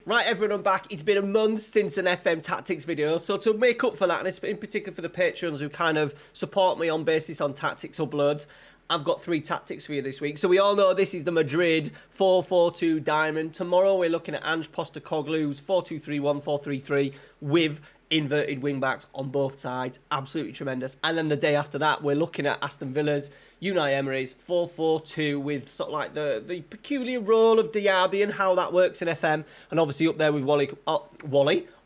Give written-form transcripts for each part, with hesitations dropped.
Right, everyone, I'm back. It's been a month since an FM Tactics video, so to make up for that, and it's in particular for the patrons who kind of support me on basis on tactics uploads, I've got 3 tactics for you this week. So we all know this is the Madrid 4-4-2 diamond. Tomorrow we're looking at Ange Postecoglou's 4-2-3-1, 4-3-3 with inverted wing backs on both sides. Absolutely tremendous. And then the day after that, we're looking at Aston Villa's Unai Emery's 4-4-2 with sort of like the peculiar role of Diaby and how that works in FM. And obviously up there with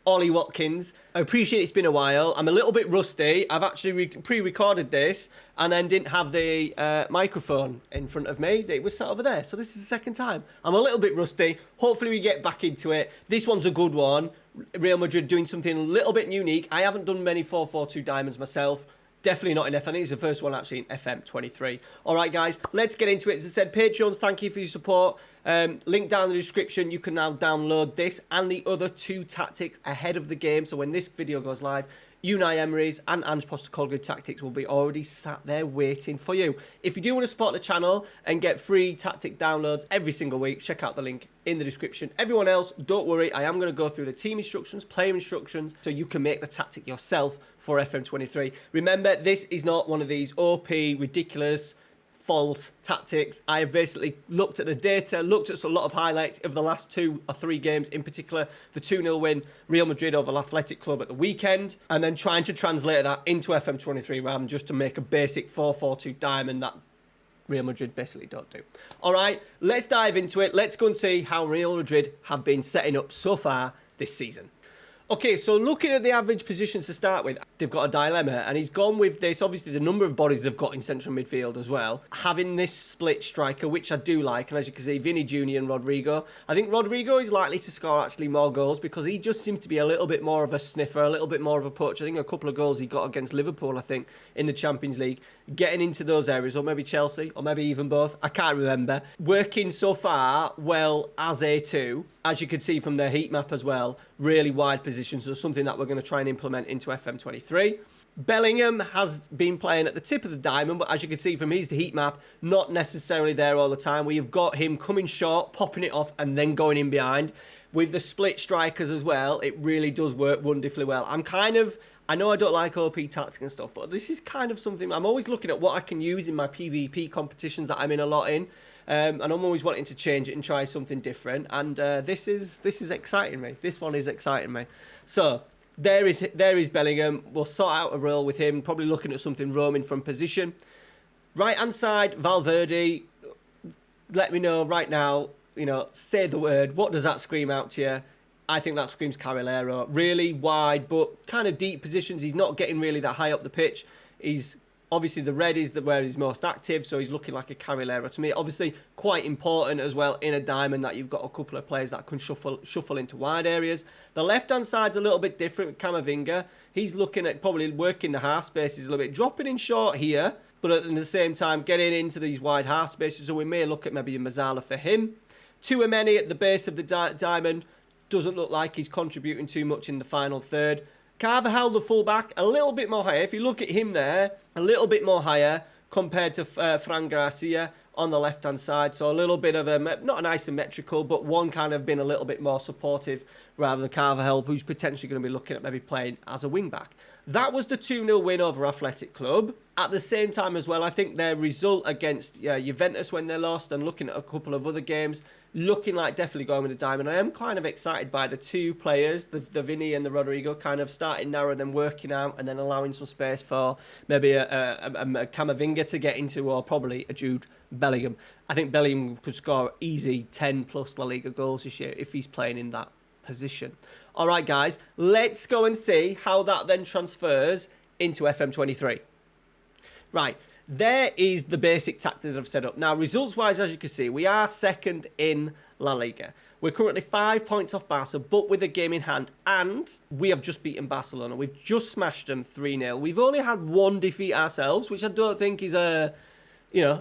Ollie Watkins. I appreciate it's been a while. I'm a little bit rusty. I've actually pre-recorded this and then didn't have the microphone in front of me. It was sat over there. So this is the second time. I'm a little bit rusty. Hopefully we get back into it. This one's a good one. Real Madrid doing something a little bit unique. I haven't done many 4-4-2 diamonds myself. Definitely not in FM. I think it's the first one actually in FM23. All right, guys, let's get into it. As I said, Patreons, thank you for your support. Link down in the description. You can now download this and the other 2 tactics ahead of the game. So when this video goes live, Unai Emery's and Ange Postecoglou tactics will be already sat there waiting for you. If you do want to support the channel and get free tactic downloads every single week, check out the link in the description. Everyone else, don't worry. I am going to go through the team instructions, player instructions, so you can make the tactic yourself for FM23. Remember, this is not one of these OP, ridiculous, false tactics. I have basically looked at the data, looked at a lot of highlights of the last 2 or 3 games, in particular the 2-0 win Real Madrid over Athletic Club at the weekend, and then trying to translate that into FM23 rather than just to make a basic 4-4-2 diamond that Real Madrid basically don't do. All right, let's dive into it. Let's go and see how Real Madrid have been setting up so far this season. Okay, so looking at the average positions to start with, they've got a dilemma, and he's gone with this, obviously the number of bodies they've got in central midfield as well, having this split striker, which I do like, and as you can see, Vinny Jr. and Rodrigo. I think Rodrigo is likely to score actually more goals because he just seems to be a little bit more of a sniffer, a little bit more of a poacher. I think a couple of goals he got against Liverpool, I think, in the Champions League, getting into those areas, or maybe Chelsea, or maybe even both, I can't remember. Working so far well as A2, as you can see from their heat map as well, really wide positions, so something that we're going to try and implement into FM23. Bellingham has been playing at the tip of the diamond, but as you can see from his heat map, not necessarily there all the time. We've got him coming short, popping it off, and then going in behind. With the split strikers as well, it really does work wonderfully well. I know I don't like OP tactics and stuff, but this is kind of something, I'm always looking at what I can use in my PvP competitions that I'm in a lot in. And I'm always wanting to change it and try something different. And this is exciting me. This one is exciting me. So there is Bellingham. We'll sort out a role with him. Probably looking at something roaming from position. Right hand side, Valverde. Let me know right now. Say the word. What does that scream out to you? I think that screams Carrilero. Really wide, but kind of deep positions. He's not getting really that high up the pitch. He's obviously the red is where he's most active, so he's looking like a Carrilero to me. Obviously, quite important as well in a diamond that you've got a couple of players that can shuffle into wide areas. The left-hand side's a little bit different with Camavinga. He's looking at probably working the half spaces a little bit, dropping in short here, but at the same time getting into these wide half spaces, so we may look at maybe a Mazzala for him. Tchouaméni at the base of the diamond. Doesn't look like he's contributing too much in the final third. Carvajal, the fullback, a little bit more higher. If you look at him there, a little bit more higher compared to Fran Garcia on the left-hand side. So a little bit of not an isometrical, but one kind of been a little bit more supportive rather than Carvajal, who's potentially going to be looking at maybe playing as a wing-back. That was the 2-0 win over Athletic Club. At the same time as well, I think their result against Juventus when they lost, and looking at a couple of other games, looking like definitely going with the diamond. I am kind of excited by the 2 players, the Vinny and the Rodrigo, kind of starting narrow, then working out, and then allowing some space for maybe a Camavinga to get into, or probably a Jude Bellingham. I think Bellingham could score easy 10 plus La Liga goals this year if he's playing in that position. All right, guys, let's go and see how that then transfers into FM23. Right, there is the basic tactic that I've set up. Now, results-wise, as you can see, we are second in La Liga. We're currently 5 points off Barca, but with a game in hand, and we have just beaten Barcelona. We've just smashed them 3-0. We've only had 1 defeat ourselves, which I don't think is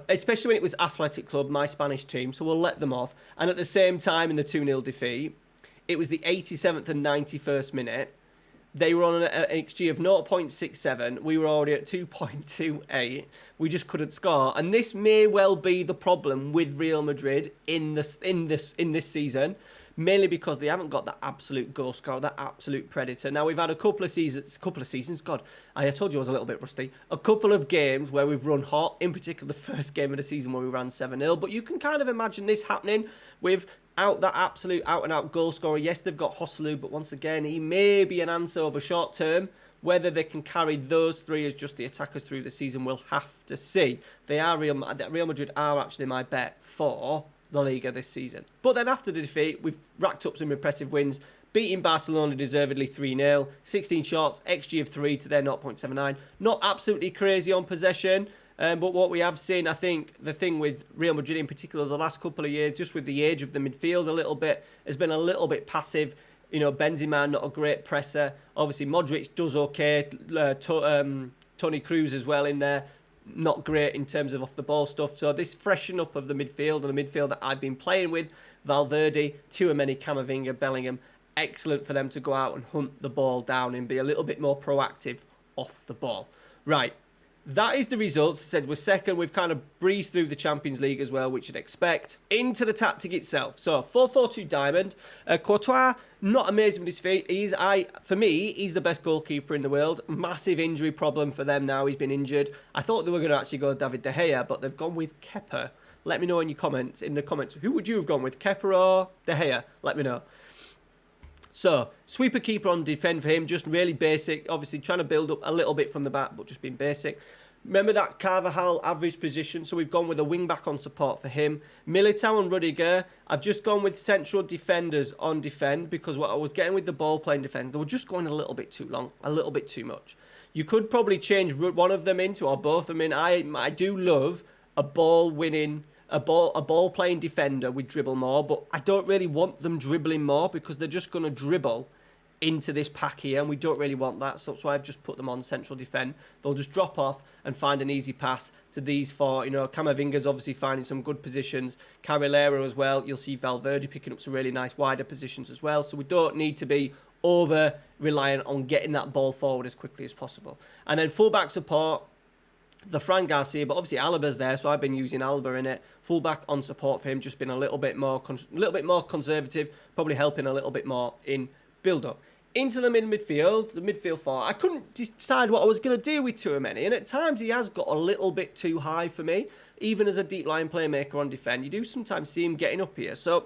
especially when it was Athletic Club, my Spanish team, so we'll let them off. And at the same time, in the 2-0 defeat, it was the 87th and 91st minute. They were on an XG of 0.67. We were already at 2.28. We just couldn't score. And this may well be the problem with Real Madrid in this season, mainly because they haven't got that absolute goal scorer, that absolute predator. Now, we've had a couple of seasons, God, I told you I was a little bit rusty, a couple of games where we've run hot, in particular the first game of the season where we ran 7-0, but you can kind of imagine this happening without that absolute out-and-out goal scorer. Yes, they've got Joselu, but once again, he may be an answer over short term. Whether they can carry those three as just the attackers through the season, we'll have to see. Real Madrid are actually my bet for the Liga this season. But then after the defeat, we've racked up some impressive wins, beating Barcelona deservedly 3-0, 16 shots, XG of 3 to their 0.79. Not absolutely crazy on possession, but what we have seen, I think, the thing with Real Madrid in particular the last couple of years, just with the age of the midfield a little bit, has been a little bit passive. You know, Benzema, not a great presser. Obviously, Modric does okay. Toni Kroos as well in there. Not great in terms of off-the-ball stuff. So this freshen up of the midfield, and the midfield that I've been playing with, Valverde, Tchouaméni, Camavinga, Bellingham, excellent for them to go out and hunt the ball down and be a little bit more proactive off the ball. Right. That is the results. I said we're second. We've kind of breezed through the Champions League as well, which you'd expect. Into the tactic itself. So 4-4-2 diamond. Courtois, not amazing with his feet. For me, he's the best goalkeeper in the world. Massive injury problem for them now. He's been injured. I thought they were going to actually go David De Gea, but they've gone with Kepa. Let me know in the comments. Who would you have gone with, Kepa or De Gea? Let me know. So, sweeper keeper on defend for him, just really basic. Obviously, trying to build up a little bit from the back, but just being basic. Remember that Carvajal average position, so we've gone with a wing-back on support for him. Militao and Rudiger, I've just gone with central defenders on defend, because what I was getting with the ball-playing defence, they were just going a little bit too long, a little bit too much. You could probably change one of them into, or both of them in. I do love a ball-winning... A ball-playing defender with dribble more, but I don't really want them dribbling more because they're just going to dribble into this pack here, and we don't really want that, so that's why I've just put them on central defend. They'll just drop off and find an easy pass to these four. You know, Camavinga's obviously finding some good positions. Carrilero as well. You'll see Valverde picking up some really nice wider positions as well, so we don't need to be over-reliant on getting that ball forward as quickly as possible. And then full-back support, the Fran Garcia, but obviously Alaba's there, so I've been using Alaba in it. Fullback on support for him, just been a little bit more conservative, probably helping a little bit more in build-up. Into the midfield, the midfield four. I couldn't decide what I was going to do with Tchouaméni, and at times he has got a little bit too high for me, even as a deep line playmaker on defend. You do sometimes see him getting up here, so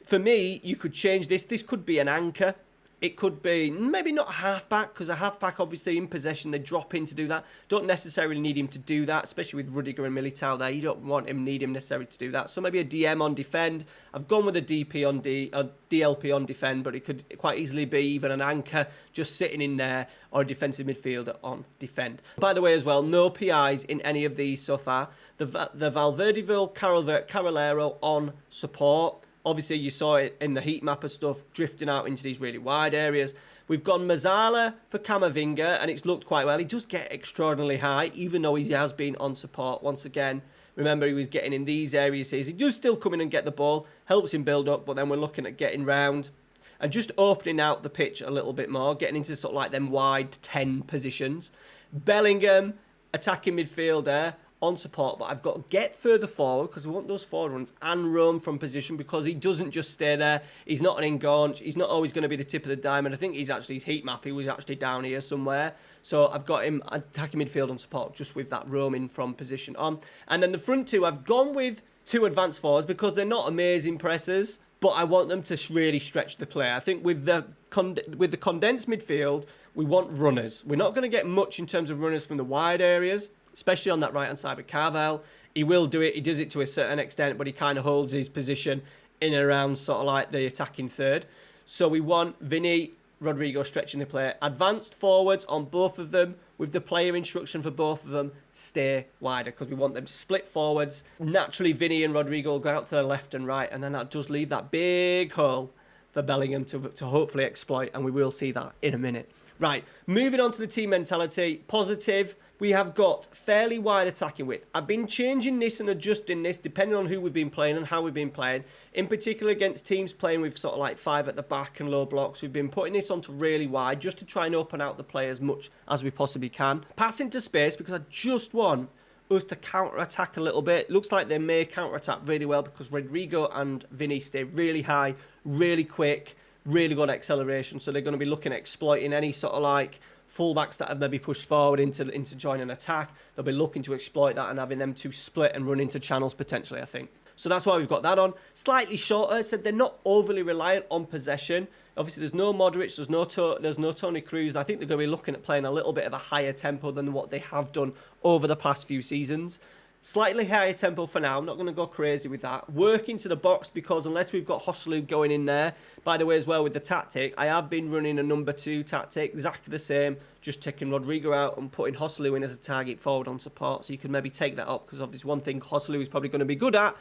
for me, you could change this. This could be an anchor. It could be maybe not a half-back, because a half-back, obviously, in possession, they drop in to do that. Don't necessarily need him to do that, especially with Rudiger and Militao there. You don't need him necessarily to do that. So maybe a DM on defend. I've gone with a DLP on defend, but it could quite easily be even an anchor just sitting in there, or a defensive midfielder on defend. By the way, as well, no PIs in any of these so far. The Valverdeville Carrilero on support. Obviously, you saw it in the heat map and stuff, drifting out into these really wide areas. We've gone Mazzala for Camavinga, and it's looked quite well. He does get extraordinarily high, even though he has been on support. Once again, remember, he was getting in these areas here. He does still come in and get the ball, helps him build up, but then we're looking at getting round and just opening out the pitch a little bit more, getting into sort of like them wide 10 positions. Bellingham, attacking midfielder, on support, but I've got to get further forward because we want those forward runs and roam from position, because he doesn't just stay there. He's not an engaunch. He's not always going to be the tip of the diamond. I think his heat map, he was actually down here somewhere. So I've got him attacking midfield on support just with that roaming from position on. And then the front two, I've gone with two advanced forwards because they're not amazing pressers, but I want them to really stretch the play. I think with the condensed midfield, we want runners. We're not going to get much in terms of runners from the wide areas, especially on that right-hand side with Carval. He will do it. He does it to a certain extent, but he kind of holds his position in and around sort of like the attacking third. So we want Vinny, Rodrigo stretching the play. Advanced forwards on both of them, with the player instruction for both of them, stay wider, because we want them to split forwards. Naturally, Vinny and Rodrigo will go out to the left and right, and then that does leave that big hole for Bellingham to hopefully exploit, and we will see that in a minute. Right, moving on to the team mentality. Positive, we have got fairly wide attacking width. I've been changing this and adjusting this depending on who we've been playing and how we've been playing. In particular against teams playing with sort of like 5 at the back and low blocks, we've been putting this onto really wide just to try and open out the play as much as we possibly can. Pass into space because I just want us to counter-attack a little bit. Looks like they may counter-attack really well because Rodrigo and Vinny stay really high, really quick, really good acceleration. So they're going to be looking at exploiting any sort of like fullbacks that have maybe pushed forward into joining an attack. They'll be looking to exploit that and having them to split and run into channels potentially, I think. So that's why we've got that on. Slightly shorter, so they're not overly reliant on possession. Obviously, there's no Modric, there's no Toni Kroos. I think they're going to be looking at playing a little bit of a higher tempo than what they have done over the past few seasons. Slightly higher tempo for now. I'm not going to go crazy with that. Work into the box because unless we've got Joselu going in there, by the way, as well with the tactic, I have been running a number 2 tactic, exactly the same, just taking Rodrigo out and putting Joselu in as a target forward on support. So you can maybe take that up because obviously one thing Joselu is probably going to be good at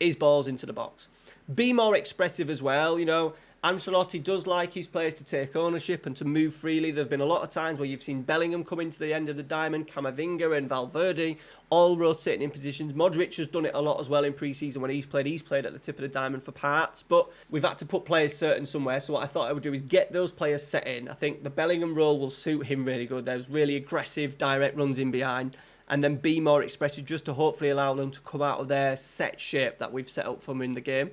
is balls into the box. Be more expressive as well, you know. Ancelotti does like his players to take ownership and to move freely. There have been a lot of times where you've seen Bellingham come into the end of the diamond, Camavinga and Valverde all rotating in positions. Modric has done it a lot as well in pre-season when he's played at the tip of the diamond for parts, but we've had to put players certain somewhere. So what I thought I would do is get those players set in. I think the Bellingham role will suit him really good. There's really aggressive, direct runs in behind, and then be more expressive just to hopefully allow them to come out of their set shape that we've set up for them in the game.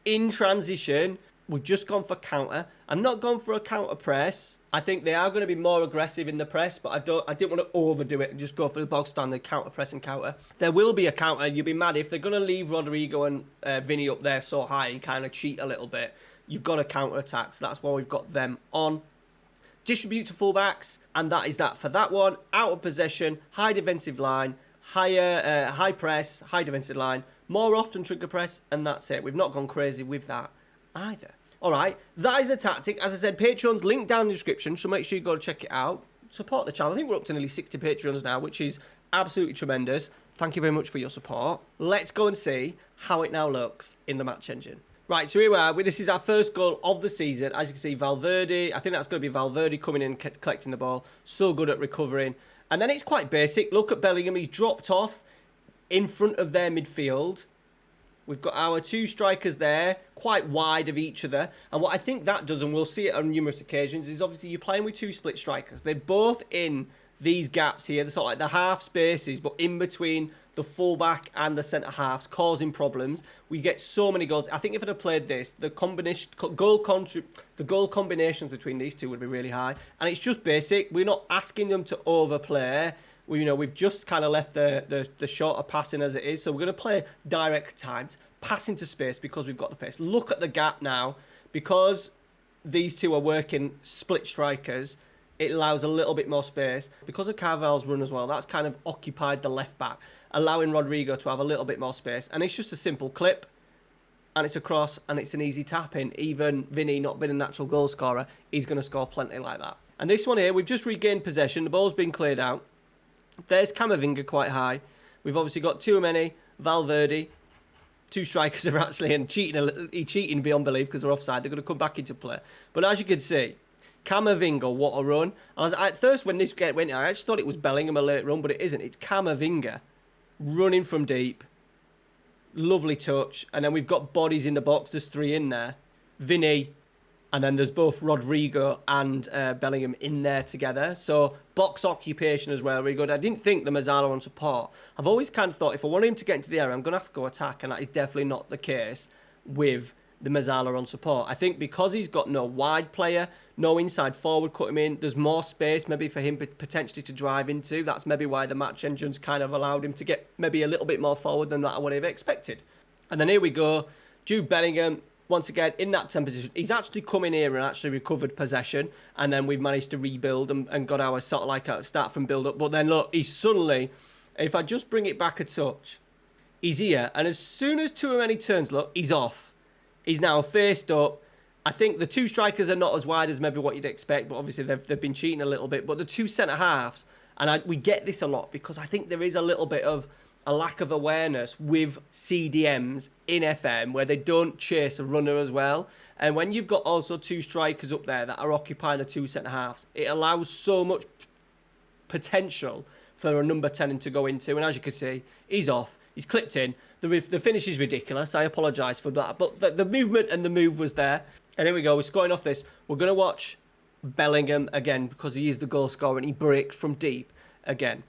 In transition, we've just gone for counter. I'm not gone for a counter press. I think they are going to be more aggressive in the press, but I didn't want to overdo it and just go for the bog standard counter press and counter. There will be a counter. You'll be mad if they're going to leave Rodrigo and Vinny up there so high and kind of cheat a little bit. You've got to counter attack, so that's why we've got them on. Distribute to fullbacks, and that is that for that one. Out of possession, high defensive line, high press, high defensive line, more often trigger press, and that's it. We've not gone crazy with that either. All right, that is a tactic. As I said, Patreon's linked down in the description, so make sure you go check it out. Support the channel. I think we're up to nearly 60 Patreons now, which is absolutely tremendous. Thank you very much for your support. Let's go and see how it now looks in the match engine. Right, so here we are. This is our first goal of the season. As you can see, Valverde. I think that's going to be Valverde coming in and collecting the ball. So good at recovering. And then it's quite basic. Look at Bellingham. He's dropped off in front of their midfield. We've got our 2 strikers there, quite wide of each other. And what I think that does, and we'll see it on numerous occasions, is obviously you're playing with 2 split strikers. They're both in these gaps here. They're sort of like the half spaces, but in between the fullback and the centre halves, causing problems. We get so many goals. I think if I'd have played this, the goal combinations between these two would be really high. And it's just basic. We're not asking them to overplay. We've just kind of left the shorter passing as it is. So we're going to play direct times, pass into space because we've got the pace. Look at the gap now. Because these two are working split strikers, it allows a little bit more space. Because of Carvalho's run as well, that's kind of occupied the left back, allowing Rodrigo to have a little bit more space. And it's just a simple clip, and it's a cross, and it's an easy tap in. Even Vinny, not being a natural goal scorer, he's going to score plenty like that. And this one here, we've just regained possession. The ball's been cleared out. There's Camavinga quite high. We've obviously got Tchouaméni, Valverde. 2 strikers are actually cheating beyond belief because they're offside. They're going to come back into play. But as you can see, Camavinga, what a run. At first, when this went, I actually thought it was Bellingham a late run, but it isn't. It's Camavinga running from deep. Lovely touch. And then we've got bodies in the box. There's 3 in there. Vinny. And then there's both Rodrigo and Bellingham in there together. So box occupation as well, really good. I didn't think the Mazzala on support. I've always kind of thought if I want him to get into the area, I'm going to have to go attack. And that is definitely not the case with the Mazzala on support. I think because he's got no wide player, no inside forward cut him in, there's more space maybe for him potentially to drive into. That's maybe why the match engine's kind of allowed him to get maybe a little bit more forward than that I would have expected. And then here we go. Jude Bellingham. Once again, in that 10 position, he's actually come in here and actually recovered possession, and then we've managed to rebuild and got our sort of like a start from build-up. But then look, he's suddenly, if I just bring it back a touch, he's here, and as soon as Tchouaméni turns, look, he's off. He's now faced up. I think the 2 strikers are not as wide as maybe what you'd expect, but obviously they've been cheating a little bit. But the 2 centre-halves, and we get this a lot because I think there is a little bit of a lack of awareness with CDMs in FM where they don't chase a runner as well. And when you've got also 2 strikers up there that are occupying the 2 centre-halves, it allows so much potential for a number 10 to go into. And as you can see, he's off. He's clipped in. The finish is ridiculous. I apologise for that. But the movement and the move was there. And here we go. We're scoring off this. We're going to watch Bellingham again because he is the goal scorer and he breaks from deep again.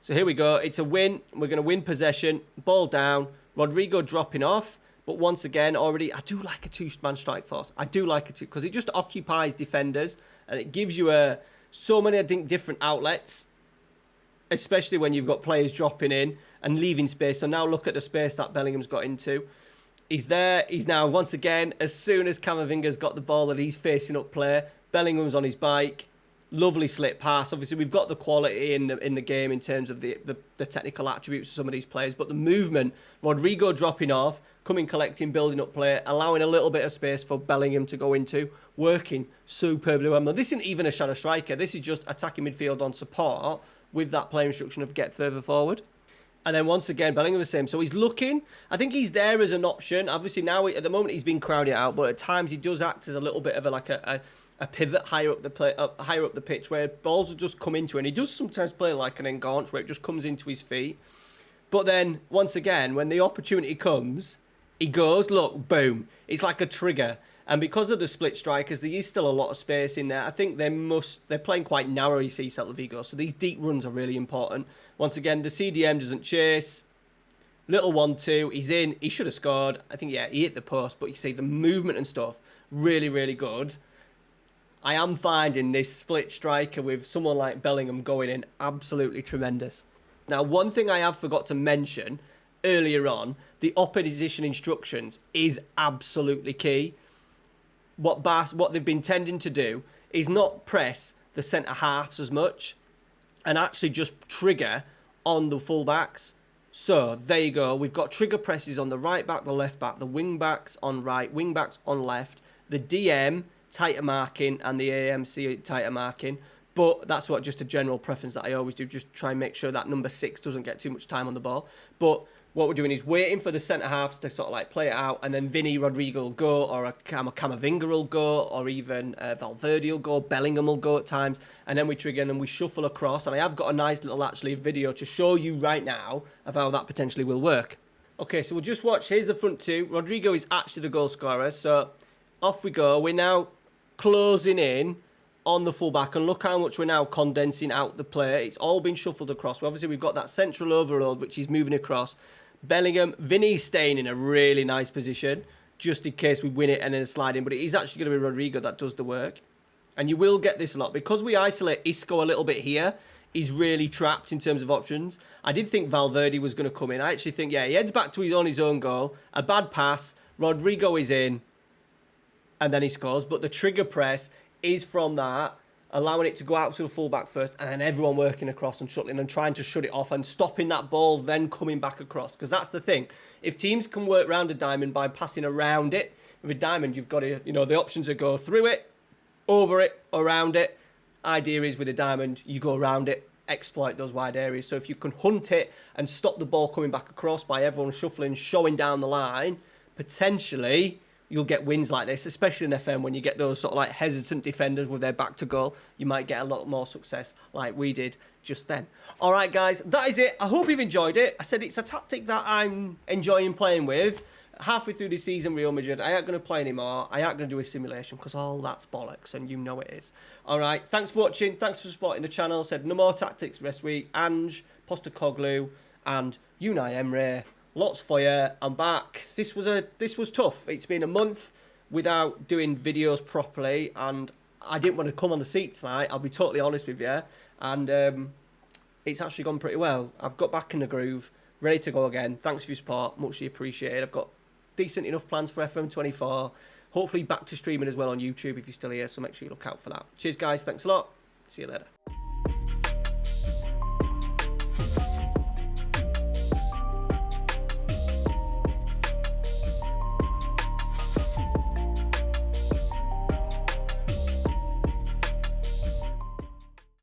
So here we go. It's a win. We're going to win possession. Ball down. Rodrigo dropping off. But once again, already, I do like a two-man strike force. I do like it because it just occupies defenders and it gives you so many, I think, different outlets, especially when you've got players dropping in and leaving space. So now look at the space that Bellingham's got into. He's there. He's now, once again, as soon as Camavinga's got the ball that he's facing up play, Bellingham's on his bike. Lovely slip pass. Obviously, we've got the quality in the game in terms of the technical attributes of some of these players, but the movement, Rodrigo dropping off, coming, collecting, building up play, allowing a little bit of space for Bellingham to go into, working superbly well. Now, this isn't even a shadow striker. This is just attacking midfield on support with that player instruction of get further forward. And then once again, Bellingham the same. So he's looking. I think he's there as an option. Obviously, now at the moment he's been crowded out, but at times he does act as a little bit of a pivot higher up the pitch where balls will just come into, and he does sometimes play like an enganche where it just comes into his feet. But then once again, when the opportunity comes, he goes, look, boom. It's like a trigger. And because of the split strikers, there is still a lot of space in there. I think they're playing quite narrow, you see, Celta Vigo. So these deep runs are really important. Once again, the CDM doesn't chase. Little 1-2, he's in. He should have scored. I think, yeah, he hit the post. But you see the movement and stuff, really, really good. I am finding this split striker with someone like Bellingham going in absolutely tremendous. Now, one thing I have forgot to mention earlier on, the opposition instructions is absolutely key. What they've been tending to do is not press the centre halves as much and actually just trigger on the full-backs. So there you go. We've got trigger presses on the right back, the left back, the wing backs on right, wing backs on left, the DM tighter marking and the AMC tighter marking. But that's just a general preference that I always do. Just try and make sure that number 6 doesn't get too much time on the ball. But what we're doing is waiting for the centre halves to sort of like play it out, and then Vinny, Rodrigo will go, or a Camavinga will go, or even Valverde will go, Bellingham will go at times, and then we trigger and we shuffle across. And I have got a nice little actually video to show you right now of how that potentially will work. Okay, so we'll just watch. Here's the front two. Rodrigo is actually the goal scorer, so off we go. We're now closing in on the fullback, and look how much we're now condensing out the play. It's all been shuffled across. Well, obviously, we've got that central overload, which is moving across. Bellingham, Vinny's staying in a really nice position, just in case we win it and then slide in. But it is actually going to be Rodrigo that does the work. And you will get this a lot. Because we isolate Isco a little bit here, he's really trapped in terms of options. I did think Valverde was going to come in. I actually think, yeah, he heads back to his own goal. A bad pass. Rodrigo is in. And then he scores. But the trigger press is from that, allowing it to go out to the fullback first, and then everyone working across and shuttling and trying to shut it off and stopping that ball, then coming back across. Because that's the thing. If teams can work around a diamond by passing around it, with a diamond, you've got to, the options are go through it, over it, around it. Idea is with a diamond, you go around it, exploit those wide areas. So if you can hunt it and stop the ball coming back across by everyone shuffling, showing down the line, potentially you'll get wins like this, especially in FM when you get those sort of like hesitant defenders with their back to goal. You might get a lot more success like we did just then. All right, guys, that is it. I hope you've enjoyed it. I said it's a tactic that I'm enjoying playing with. Halfway through the season, Real Madrid, I ain't going to play anymore. I ain't going to do a simulation because all that's bollocks, and you know it is. All right, thanks for watching. Thanks for supporting the channel. Said no more tactics this week. Ange, Postecoglou, and Unai Emre. Lots for you. I'm back. This was tough. It's been a month without doing videos properly, and I didn't want to come on the seat tonight. I'll be totally honest with you. And it's actually gone pretty well. I've got back in the groove, ready to go again. Thanks for your support. Muchly appreciated. I've got decent enough plans for FM24. Hopefully back to streaming as well on YouTube if you're still here, so make sure you look out for that. Cheers, guys. Thanks a lot. See you later.